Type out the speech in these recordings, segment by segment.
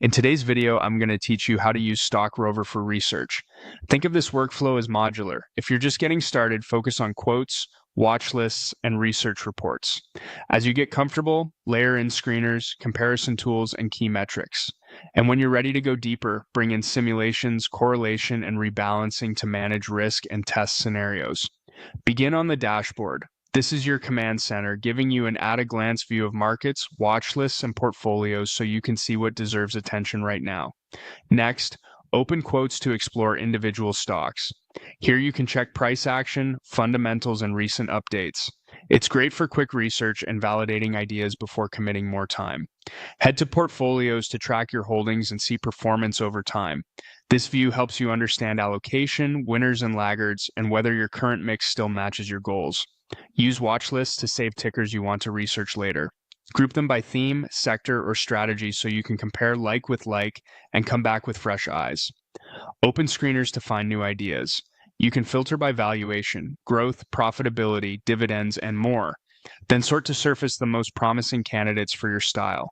In today's video, I'm going to teach you how to use Stock Rover for research. Think of this workflow as modular. If you're just getting started, focus on quotes, watch lists, and research reports. As you get comfortable, layer in screeners, comparison tools, and key metrics. And when you're ready to go deeper, bring in simulations, correlation, and rebalancing to manage risk and test scenarios. Begin on the dashboard. This is your command center, giving you an at-a-glance view of markets, watch lists, and portfolios so you can see what deserves attention right now. Next, open quotes to explore individual stocks. Here you can check price action, fundamentals, and recent updates. It's great for quick research and validating ideas before committing more time. Head to portfolios to track your holdings and see performance over time. This view helps you understand allocation, winners and laggards, and whether your current mix still matches your goals. Use watch lists to save tickers you want to research later. Group them by theme, sector, or strategy so you can compare like with like and come back with fresh eyes. Open screeners to find new ideas. You can filter by valuation, growth, profitability, dividends, and more. Then sort to surface the most promising candidates for your style.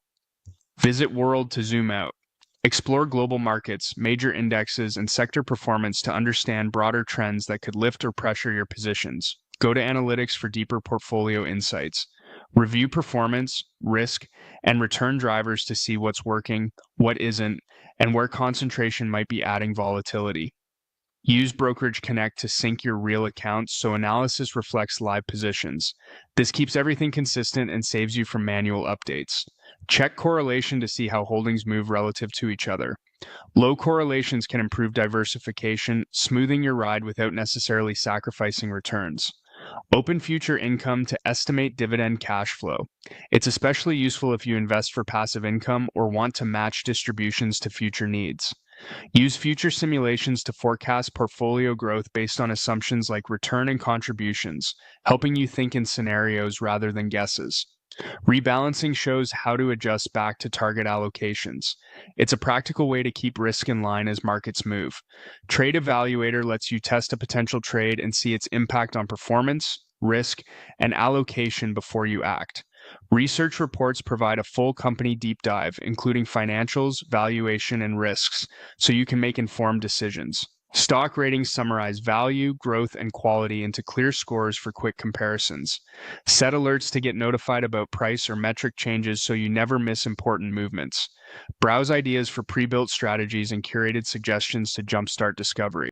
Visit World to zoom out. Explore global markets, major indexes, and sector performance to understand broader trends that could lift or pressure your positions. Go to Analytics for deeper portfolio insights. Review performance, risk, and return drivers to see what's working, what isn't, and where concentration might be adding volatility. Use Brokerage Connect to sync your real accounts so analysis reflects live positions. This keeps everything consistent and saves you from manual updates. Check correlation to see how holdings move relative to each other. Low correlations can improve diversification, smoothing your ride without necessarily sacrificing returns. Open future income to estimate dividend cash flow. It's especially useful if you invest for passive income or want to match distributions to future needs. Use future simulations to forecast portfolio growth based on assumptions like return and contributions, helping you think in scenarios rather than guesses. Rebalancing shows how to adjust back to target allocations. It's a practical way to keep risk in line as markets move. Trade Evaluator lets you test a potential trade and see its impact on performance, risk, and allocation before you act. Research reports provide a full company deep dive, including financials, valuation, and risks, so you can make informed decisions. Stock ratings summarize value, growth, and quality into clear scores for quick comparisons. Set alerts to get notified about price or metric changes so you never miss important movements. Browse ideas for pre-built strategies and curated suggestions to jumpstart discovery.